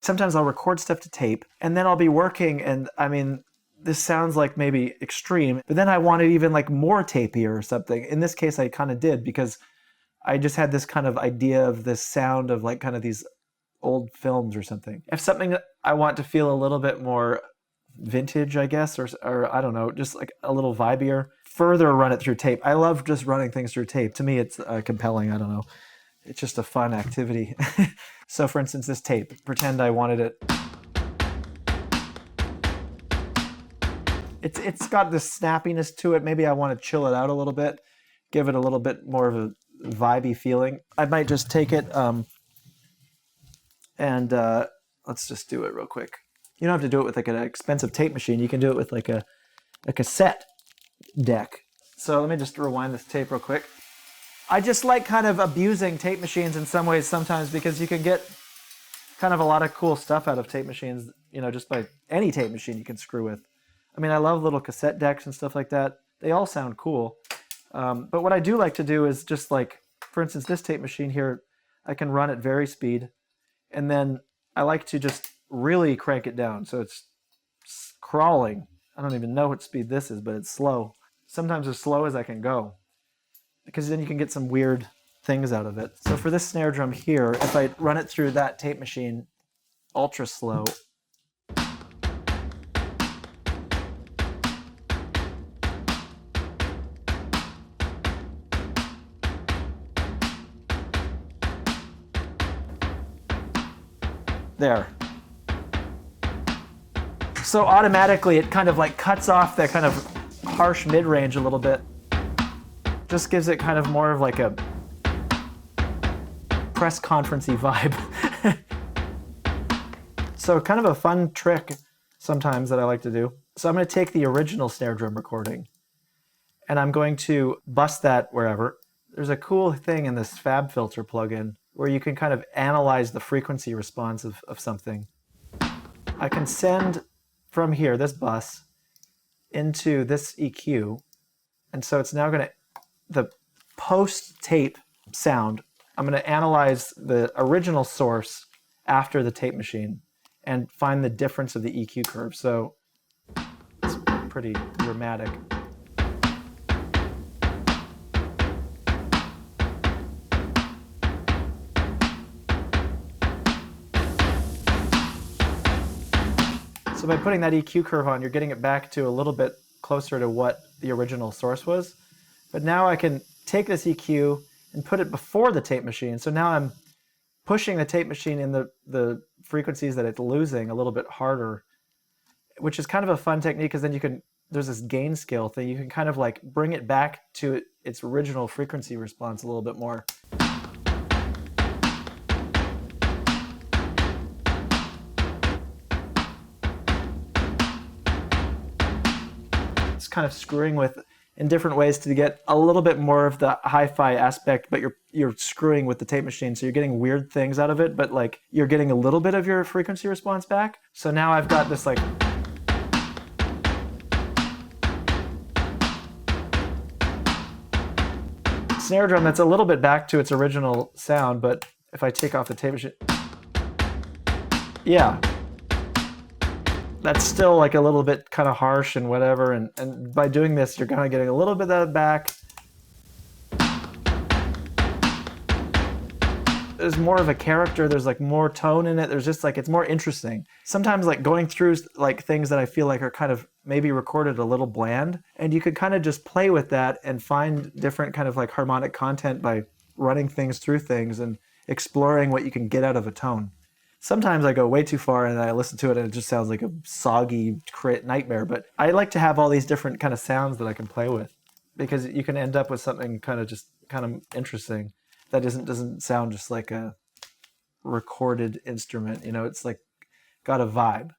sometimes I'll record stuff to tape, and then I'll be working, and I mean, this sounds like maybe extreme, but then I wanted even like more tapier or something. In this case, I kind of did, because I just had this kind of idea of this sound of like kind of these old films or something. If something I want to feel a little bit more vintage, I guess, or I don't know, just like a little vibier, further run it through tape. I love just running things through tape. To me, it's compelling. I don't know. It's just a fun activity. So for instance, this tape, pretend I wanted it. It's got this snappiness to it. Maybe I want to chill it out a little bit, give it a little bit more of a vibey feeling. I might just take it and let's just do it real quick. You don't have to do it with like an expensive tape machine. You can do it with like a cassette deck. So let me just rewind this tape real quick. I just like kind of abusing tape machines in some ways sometimes, because you can get kind of a lot of cool stuff out of tape machines, you know, just by any tape machine you can screw with. I mean, I love little cassette decks and stuff like that. They all sound cool. But what I do like to do is just like, for instance, this tape machine here, I can run at very speed. And then I like to just really crank it down. So it's crawling. I don't even know what speed this is, but it's slow. Sometimes as slow as I can go, because then you can get some weird things out of it. So for this snare drum here, if I run it through that tape machine ultra slow, there. So automatically it kind of like cuts off that kind of harsh mid-range a little bit. Just gives it kind of more of like a press conference-y vibe. So kind of a fun trick sometimes that I like to do. So I'm going to take the original snare drum recording and I'm going to bust that wherever. There's a cool thing in this Fab Filter plugin where you can kind of analyze the frequency response of something. I can send from here, this bus, into this EQ, and so it's now going to, the post-tape sound, I'm going to analyze the original source after the tape machine and find the difference of the EQ curve. So it's pretty dramatic. So by putting that EQ curve on, you're getting it back to a little bit closer to what the original source was. But now I can take this EQ and put it before the tape machine. So now I'm pushing the tape machine in the frequencies that it's losing a little bit harder, which is kind of a fun technique, because then you can, there's this gain scale thing. You can kind of like bring it back to its original frequency response a little bit more. Kind of screwing with in different ways to get a little bit more of the hi-fi aspect, but you're screwing with the tape machine, so you're getting weird things out of it, but like you're getting a little bit of your frequency response back. So now I've got this like snare drum that's a little bit back to its original sound, but if I take off the tape machine, yeah, that's still like a little bit kind of harsh and whatever, and by doing this, you're kind of getting a little bit of that back. There's more of a character, there's like more tone in it, there's just like, it's more interesting. Sometimes like going through like things that I feel like are kind of maybe recorded a little bland, and you could kind of just play with that and find different kind of like harmonic content by running things through things and exploring what you can get out of a tone. Sometimes I go way too far and I listen to it and it just sounds like a soggy nightmare, but I like to have all these different kind of sounds that I can play with, because you can end up with something kind of just kind of interesting that doesn't sound just like a recorded instrument, you know, it's like got a vibe.